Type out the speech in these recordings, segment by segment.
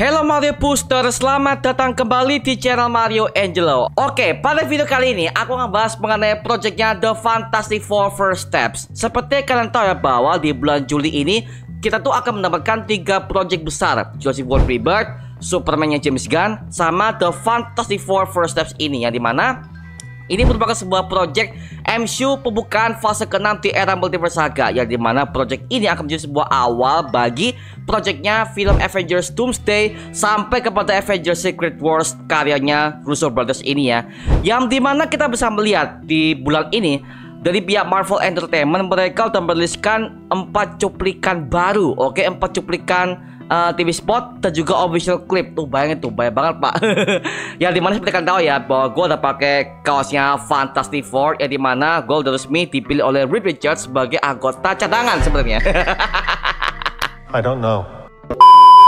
Halo Mario Booster, selamat datang kembali di channel Mario Angelo. Oke, pada video kali ini aku ngebahas mengenai projectnya The Fantastic Four First Steps. Seperti kalian tahu ya bahwa di bulan Juli ini kita tuh akan mendapatkan 3 project besar, Jurassic World Rebirth, Superman-nya James Gunn, sama The Fantastic Four First Steps ini, yang dimana ini merupakan sebuah project MCU pembukaan fase ke-6 di era Multiverse Saga, yang dimana project ini akan menjadi sebuah awal bagi projectnya film Avengers Doomsday sampai kepada Avengers Secret Wars karyanya Russo Brothers ini ya. Yang dimana kita bisa melihat di bulan ini dari pihak Marvel Entertainment mereka udah meriliskan 4 cuplikan baru. Oke, 4 cuplikan TV spot dan juga official clip. Tuh bayangin tuh, banyak banget pak. Yang dimana seperti kalian tahu ya bahwa gue udah pakai kaosnya Fantastic Four, yang dimana gue udah resmi dipilih oleh Reed Richards sebagai anggota cadangan sebenarnya. I don't know.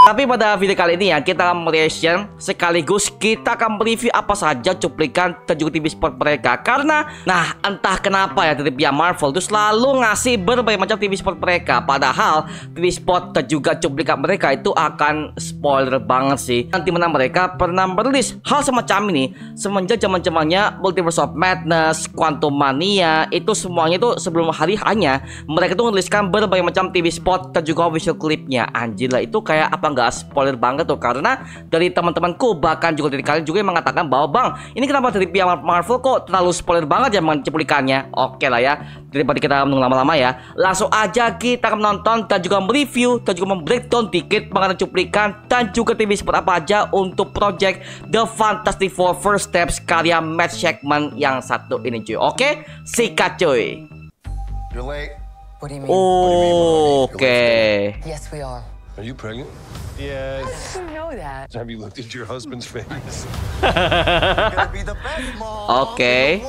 Tapi pada video kali ini ya kita akan reaction sekaligus kita akan mereview apa saja cuplikan dan juga TV spot mereka. Karena nah entah kenapa ya dari pihak Marvel itu selalu ngasih berbagai macam TV spot mereka, padahal TV spot dan juga cuplikan mereka itu akan spoiler banget sih. Nanti mana mereka pernah merilis hal semacam ini semenjak zaman-zamannya Multiverse of Madness, Quantum Mania, itu semuanya itu sebelum hari hanya mereka tuh menuliskan berbagai macam TV spot dan juga official clipnya. Anjir lah, itu kayak apa nggak spoiler banget tuh, karena dari teman-temanku bahkan juga dari kalian juga yang mengatakan bahwa bang ini kenapa dari pihak Marvel kok terlalu spoiler banget ya cuplikannya. Oke lah ya, daripada kita menunggu lama-lama ya, langsung aja kita akan menonton dan juga mereview dan juga membreakdown dikit mengenai cuplikan dan juga TV spot apa aja untuk project The Fantastic Four First Steps karya Matt Shakman yang satu ini cuy. Oke, sikat cuy. You're late. What do you mean? Oke. Yes, we are. Are you pregnant? Yes. I didn't know that. Have you looked at your husband's face? Oke.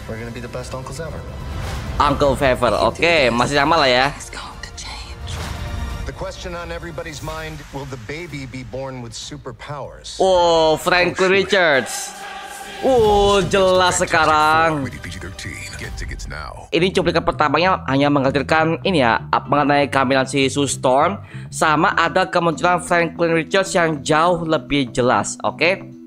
We're gonna be the best uncles ever. Uncle Favor. Oke, masih sama lah ya. It's going to change. The question on everybody's mind, will the baby be born with superpowers? Oh, Franklin Richards. Jelas sekarang. Ini cuplikan pertamanya hanya menghadirkan ini ya mengenai kehamilan si Sue Storm, sama ada kemunculan Franklin Richards yang jauh lebih jelas. Oke.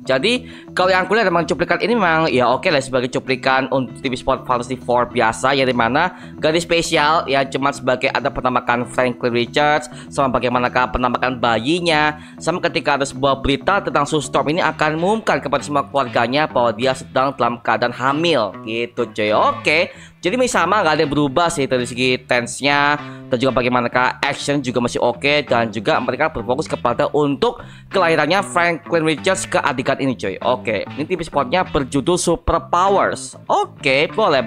Jadi kalau yang aku lihat memang cuplikan ini memang ya oke lah sebagai cuplikan untuk TV spot Fantastic Four biasa, ya dimana gak ada spesial ya, cuma sebagai ada penampakan Franklin Richards sama bagaimanakah penampakan bayinya, sama ketika ada sebuah berita tentang Sue Storm ini akan mengumumkan kepada semua keluarganya bahwa dia sedang dalam keadaan hamil gitu cuy. Oke, jadi masih sama, nggak ada yang berubah sih dari segi tense-nya dan juga bagaimanakah action juga masih oke, dan juga mereka berfokus kepada untuk kelahirannya Franklin Richards ke adegan ini cuy. Oke, ini TV spotnya berjudul Superpowers. Oke, boleh.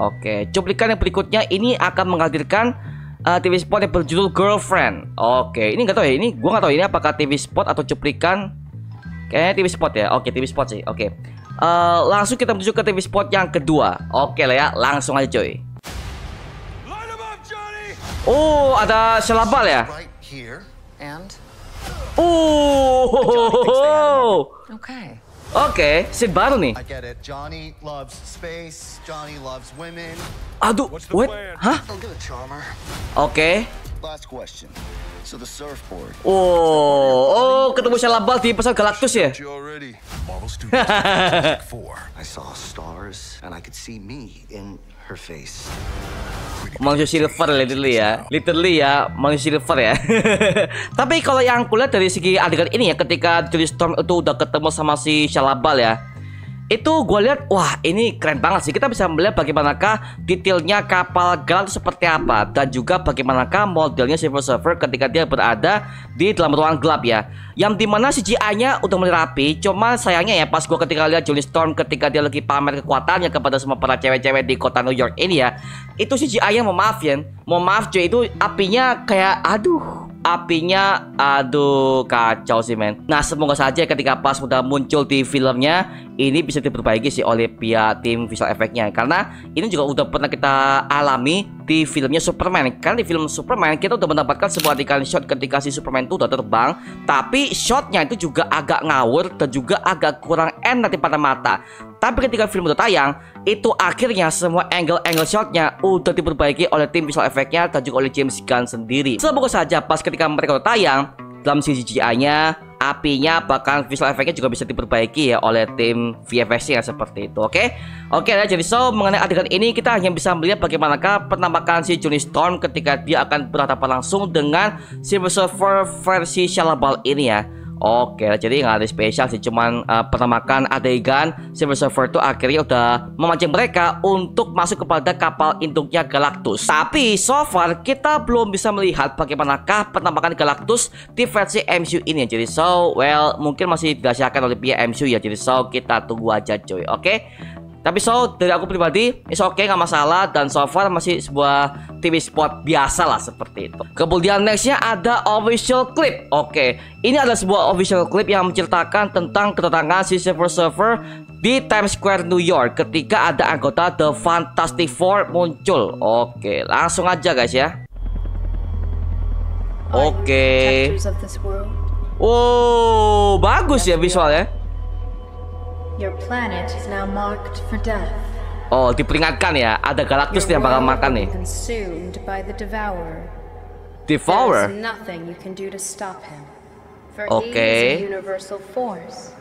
Oke, cuplikan yang berikutnya ini akan menghadirkan TV spot yang berjudul Girlfriend. Oke, ini nggak tahu ya, ini gua nggak tahu ini apakah TV spot atau cuplikan. Kayaknya TV spot ya. Oke, TV spot sih. Oke. Langsung kita menuju ke TV spot yang kedua. Oke lah ya, langsung aja coy. Oh, ada selabal ya. And? Okay. Oke, scene baru nih. I get it. Johnny loves space. Johnny loves women. Aduh, what? Hah? I'll get a charmer. Oke. Last question. So the surfboard. Ketemu selabal di pesawat Galactus ya. I saw stars and I could see me in her face. Manusia silver literally ya manusia silver ya. Tapi kalau yang kulihat dari segi adegan ini ya, ketika Johnny Storm itu udah ketemu sama si Shalabal ya, itu gue lihat wah ini keren banget sih. Kita bisa melihat bagaimanakah detailnya kapal Galactus seperti apa, dan juga bagaimanakah modelnya Silver Surfer ketika dia berada di dalam ruangan gelap ya, yang dimana CGI-nya udah mulai rapi. Cuma sayangnya ya pas gue ketika lihat Johnny Storm ketika dia lagi pamer kekuatannya kepada semua para cewek-cewek di kota New York ini ya, itu CGI-nya mohon maaf cuy, itu apinya kayak aduh kacau sih men. Nah semoga saja ketika pas udah muncul di filmnya ini bisa diperbaiki sih oleh pihak tim visual effect-nya, karena ini juga udah pernah kita alami di filmnya Superman. Karena di film Superman kita udah mendapatkan sebuah adegan shot ketika si Superman itu udah terbang, tapi shotnya itu juga agak ngawur dan juga agak kurang enak di pada mata. Tapi ketika film udah tayang, itu akhirnya semua angle shotnya udah diperbaiki oleh tim visual effect-nya dan juga oleh James Gunn sendiri. Semoga saja pas ketika mereka udah tayang, dalam CGI-nya, apinya, bahkan visual efeknya juga bisa diperbaiki ya oleh tim VFX yang seperti itu. Oke, ya, jadi mengenai adegan ini kita hanya bisa melihat bagaimanakah penampakan si Johnny Storm ketika dia akan berhadapan langsung dengan Silver Surfer versi Shia LaBeouf ini ya. Oke, jadi nggak ada spesial sih, cuman penampakan adegan Silver Surfer itu akhirnya udah memancing mereka untuk masuk kepada kapal induknya Galactus. Tapi so far kita belum bisa melihat bagaimanakah penampakan Galactus di versi MCU ini. Jadi mungkin masih dirahasiakan oleh pihak MCU ya. Jadi kita tunggu aja cuy. Oke. Tapi dari aku pribadi, oke, nggak masalah, dan so far masih sebuah TV spot biasa lah seperti itu. Kemudian nextnya ada official clip. Oke, ini adalah sebuah official clip yang menceritakan tentang kedatangan si Silver Surfer di Times Square New York ketika ada anggota The Fantastic Four muncul. Oke, langsung aja guys ya. Oke. Wow, bagus ya visualnya. Your planet is now marked for death. Oh, diperingatkan ya, ada Galactus yang bakal makan nih. Consumed by the Devourer. Devourer? There's nothing you can do to stop him. For Oke. he is a universal force,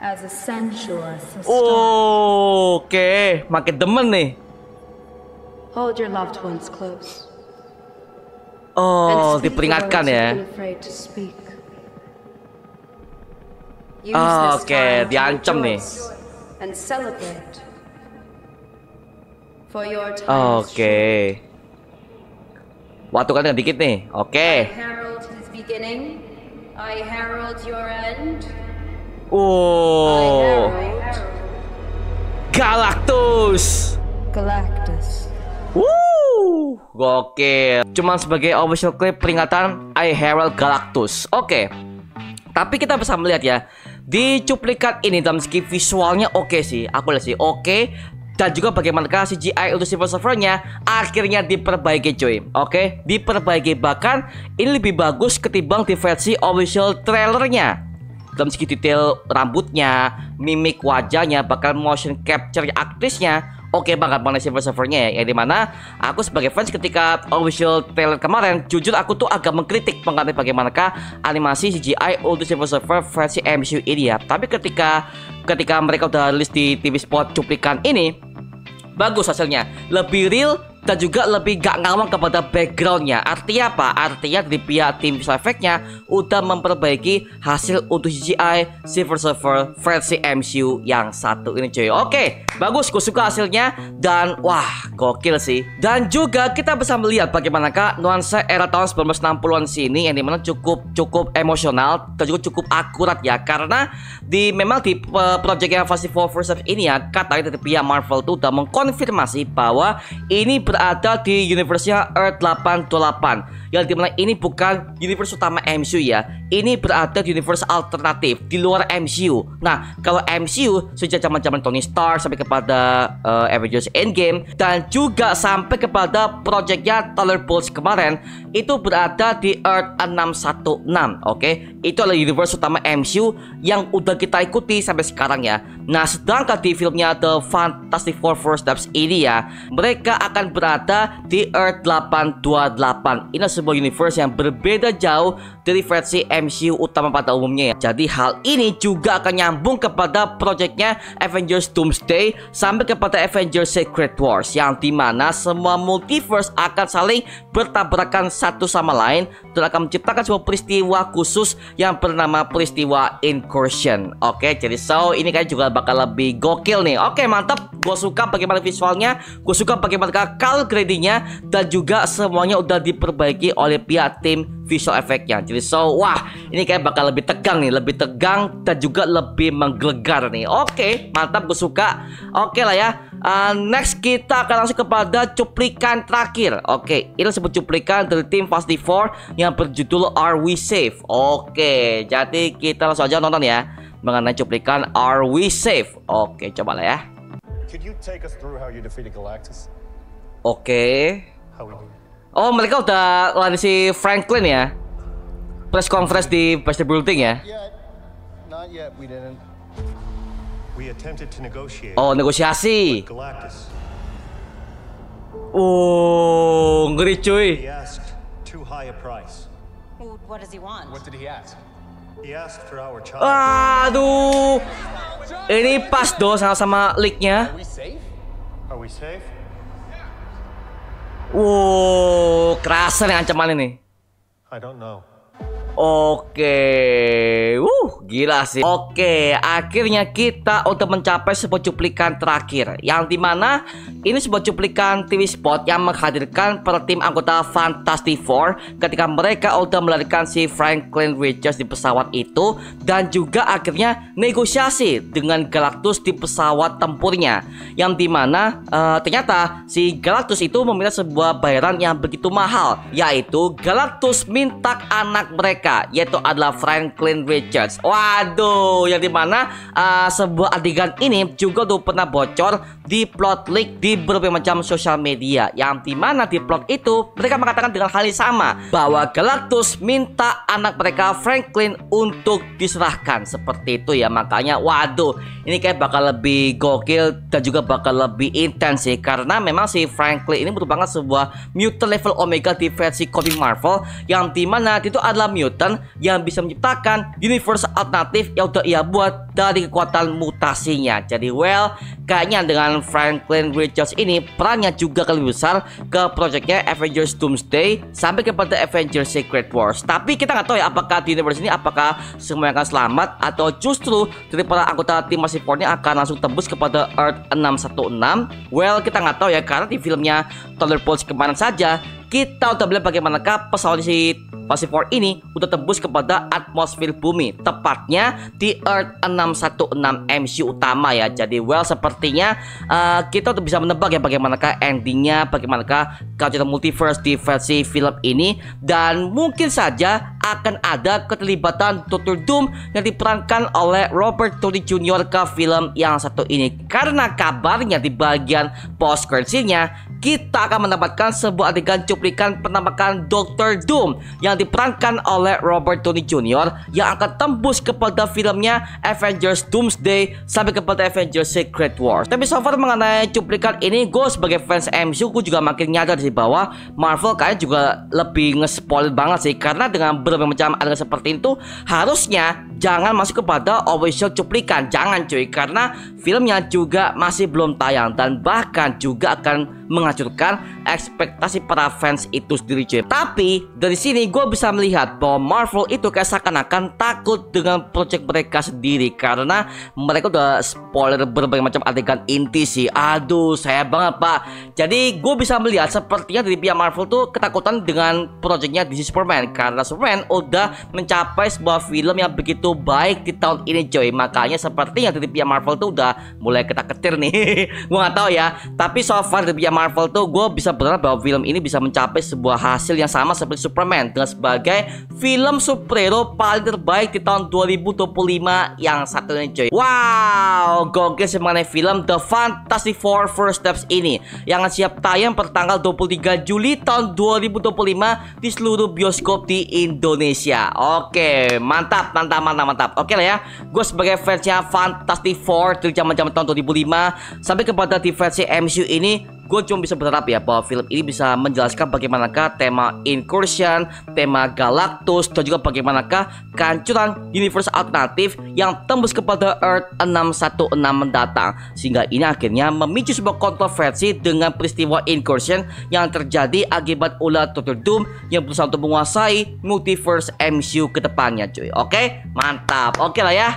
as essential as the star. Oke, makin demen nih. Hold your loved ones close. Oh, And speak the diperingatkan words ya. you've been afraid to speak. Use this Oke, time to diancam nih. rejoice and celebrate. For your time is Oke. Waktu kan dikit nih. I Oke. herald his beginning. I herald your end. I Oh, herald Galactus. Galactus. Wuh, gokil. Cuman sebagai official clip peringatan I Herald Galactus. Oke. Tapi kita bisa melihat ya, di cuplikan ini dalam segi visualnya oke sih, aku lihat sih oke. Dan juga bagaimanakah CGI untuk Silver Surfer-nya akhirnya diperbaiki cuy. Oke, diperbaiki, bahkan ini lebih bagus ketimbang di versi official trailernya. Dalam segi detail rambutnya, mimik wajahnya, bahkan motion capture aktrisnya oke banget mengenai Silver Surfer-nya ya. Yang dimana aku sebagai fans ketika official trailer kemarin, jujur aku tuh agak mengkritik mengenai bagaimanakah animasi CGI untuk Silver Surfer versi MCU ini ya. Tapi ketika mereka udah rilis di TV spot cuplikan ini, bagus hasilnya, lebih real dan juga lebih gak ngawang kepada backgroundnya. Artinya apa? Artinya dari pihak tim visual effect-nya udah memperbaiki hasil untuk CGI Silver Surfer versi MCU yang satu ini cuy. Oke, bagus, gue suka hasilnya dan wah gokil sih. Dan juga kita bisa melihat bagaimanakah nuansa era tahun 1960-an sini yang dimana cukup emosional dan juga cukup akurat ya. Karena memang di project Fantastic Four First ini ya, katanya dari pihak Marvel tuh udah mengkonfirmasi bahwa ini berada di universe-nya Earth 828, yang dimana ini bukan universe utama MCU ya. Ini berada di universe alternatif di luar MCU. Nah, kalau MCU sejak zaman-zaman Tony Stark sampai kepada Avengers Endgame dan juga sampai kepada projectnya Thunderbolts kemarin, itu berada di Earth 616. Oke, itu adalah universe utama MCU yang udah kita ikuti sampai sekarang ya. Nah, sedangkan di filmnya The Fantastic Four First Steps ini ya, mereka akan berada di Earth 828. Ini sebuah universe yang berbeda jauh dari versi MCU utama pada umumnya ya. Jadi hal ini juga akan nyambung kepada projectnya Avengers Doomsday sampai kepada Avengers Secret Wars, yang dimana semua multiverse akan saling bertabrakan satu sama lain dan akan menciptakan sebuah peristiwa khusus yang bernama peristiwa Incursion. Oke, jadi ini kan juga bakal lebih gokil nih. Oke, mantap. Gue suka bagaimana visualnya, gue suka bagaimana color gradingnya, dan juga semuanya udah diperbaiki oleh pihak tim visual effect-nya. Jadi wah, ini kayak bakal lebih tegang nih, lebih tegang dan juga lebih menggelegar nih. Oke, mantap, gue suka. Oke lah ya. Next kita akan langsung kepada cuplikan terakhir. Oke, ini sebuah cuplikan dari tim Fantastic Four yang berjudul Are We Safe? Oke, jadi kita langsung aja nonton ya mengenai cuplikan Are We Safe? Oke, coba lah ya. Could you take us through how you defeated Galactus? Oke. How we do? Oh, mereka udah lari si Franklin ya. Press conference di Pastor Building ya. Not yet, we didn't. We attempted to negotiate Oh, negosiasi. with Galactus. Oh, ngeri cuy. He asked too high a price. What does he want? What did he ask? He asked for our child. Aduh, ini pas dong sama leak-nya. Are we safe? Are we safe? Wow, kerasa nih ancaman ini. I don't know. Oke, gila sih. Oke, akhirnya kita untuk mencapai sebuah cuplikan terakhir, yang dimana ini sebuah cuplikan TV spot yang menghadirkan para tim anggota Fantastic Four ketika mereka udah melarikan si Franklin Richards di pesawat itu, dan juga akhirnya negosiasi dengan Galactus di pesawat tempurnya, yang dimana ternyata si Galactus itu meminta sebuah bayaran yang begitu mahal, yaitu Galactus minta anak mereka, yaitu adalah Franklin Richards. Waduh, yang dimana sebuah adegan ini juga tuh pernah bocor di plot leak di berbagai macam sosial media, yang dimana di plot itu mereka mengatakan dengan hal yang sama, bahwa Galactus minta anak mereka Franklin untuk diserahkan, seperti itu ya. Makanya waduh, ini kayak bakal lebih gokil dan juga bakal lebih intens sih, karena memang si Franklin ini merupakan sebuah mutant level Omega di versi komik Marvel, yang dimana itu adalah mutant yang bisa menciptakan universe alternatif yang udah ia buat dari kekuatan mutasinya. Jadi well, kayaknya dengan Franklin Richards ini perannya juga lebih besar ke proyeknya Avengers Doomsday sampai kepada Avengers Secret Wars. Tapi kita nggak tahu ya, apakah di universe ini apakah semuanya akan selamat, atau justru dari para anggota tim Fantastic Four ini akan langsung tembus kepada Earth 616. Well, kita nggak tahu ya, karena di filmnya Thunderbolts kemarin saja kita udah melihat bagaimanakah pesawat si Fantastic Four ini udah tembus kepada atmosfer bumi, tepatnya di Earth 616 MCU utama ya. Jadi well, sepertinya kita udah bisa menebak ya bagaimanakah endingnya, bagaimanakah kelanjutan multiverse di versi film ini, dan mungkin saja akan ada keterlibatan Dr. Doom yang diperankan oleh Robert Downey Jr. ke film yang satu ini, karena kabarnya di bagian post credits-nya kita akan mendapatkan sebuah adegan cuplikan penampakan Dr. Doom yang diperankan oleh Robert Downey Jr. yang akan tembus kepada filmnya Avengers Doomsday sampai kepada Avengers Secret Wars. Tapi so far mengenai cuplikan ini, gue sebagai fans MCU gue juga makin nyadar sih bahwa Marvel kayaknya juga lebih nge-spoil banget sih, karena dengan berbagai macam adegan seperti itu harusnya jangan masuk kepada official cuplikan, jangan cuy, karena filmnya juga masih belum tayang dan bahkan juga akan menghancurkan ekspektasi para fans itu sendiri cuy. Tapi dari sini gue bisa melihat bahwa Marvel itu kayak seakan-akan takut dengan project mereka sendiri, karena mereka udah spoiler berbagai macam adegan inti sih. Aduh, saya banget pak. Jadi gue bisa melihat sepertinya dari pihak Marvel tuh ketakutan dengan projectnya DC Superman, karena Superman udah mencapai sebuah film yang begitu baik di tahun ini coy. Makanya sepertinya dari pihak Marvel tuh udah mulai ketar-ketir nih. Gue nggak tahu ya, tapi so far dari pihak Marvel tuh gue bisa berharap bahwa film ini bisa mencapai sebuah hasil yang sama seperti Superman, dengan sebagai film superhero paling terbaik di tahun 2025 yang satu ini coy. Wow, gokil sih mengenai film The Fantastic Four First Steps ini yang siap tayang per tanggal 23 Juli tahun 2025 di seluruh bioskop di Indonesia. Oke, mantap. Oke lah ya, gue sebagai fansnya Fantastic Four dari zaman-zaman tahun 2005 sampai kepada di versi MCU ini, gue cuma bisa berharap ya bahwa film ini bisa menjelaskan bagaimanakah tema incursion, tema Galactus, dan juga bagaimanakah kehancuran universe alternatif yang tembus kepada Earth 616 mendatang, sehingga ini akhirnya memicu sebuah kontroversi dengan peristiwa incursion yang terjadi akibat ulah Dr. Doom yang berusaha untuk menguasai multiverse MCU ke depannya cuy. Oke, mantap. Oke lah ya.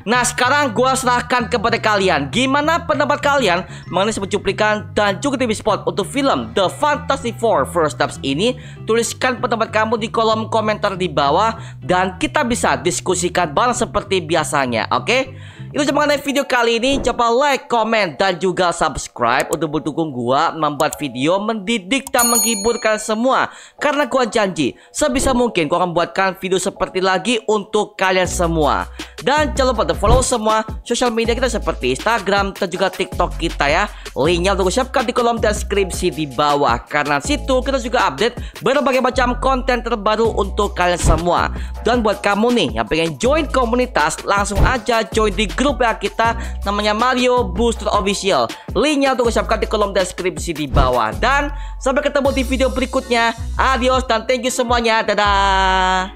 Nah, sekarang gue serahkan kepada kalian. Gimana pendapat kalian mengenai sebuah cuplikan dan juga TV spot untuk film The Fantastic Four First Steps ini? Tuliskan pendapat kamu di kolom komentar di bawah dan kita bisa diskusikan bareng seperti biasanya, oke? Itu cuma mengenai video kali ini. Coba like, komen, dan juga subscribe untuk mendukung gua membuat video mendidik dan menghibur kalian semua. Karena gua janji sebisa mungkin gua akan membuatkan video seperti lagi untuk kalian semua. Dan jangan lupa follow semua sosial media kita seperti Instagram dan juga TikTok kita ya. Linknya udah gue siapkan di kolom deskripsi di bawah. Karena situ kita juga update berbagai macam konten terbaru untuk kalian semua. Dan buat kamu nih yang pengen join komunitas, langsung aja join di grup grup ya kita, namanya Mario Booster Official. Linknya untuk siapkan di kolom deskripsi di bawah. Dan sampai ketemu di video berikutnya. Adios dan thank you semuanya. Dadah.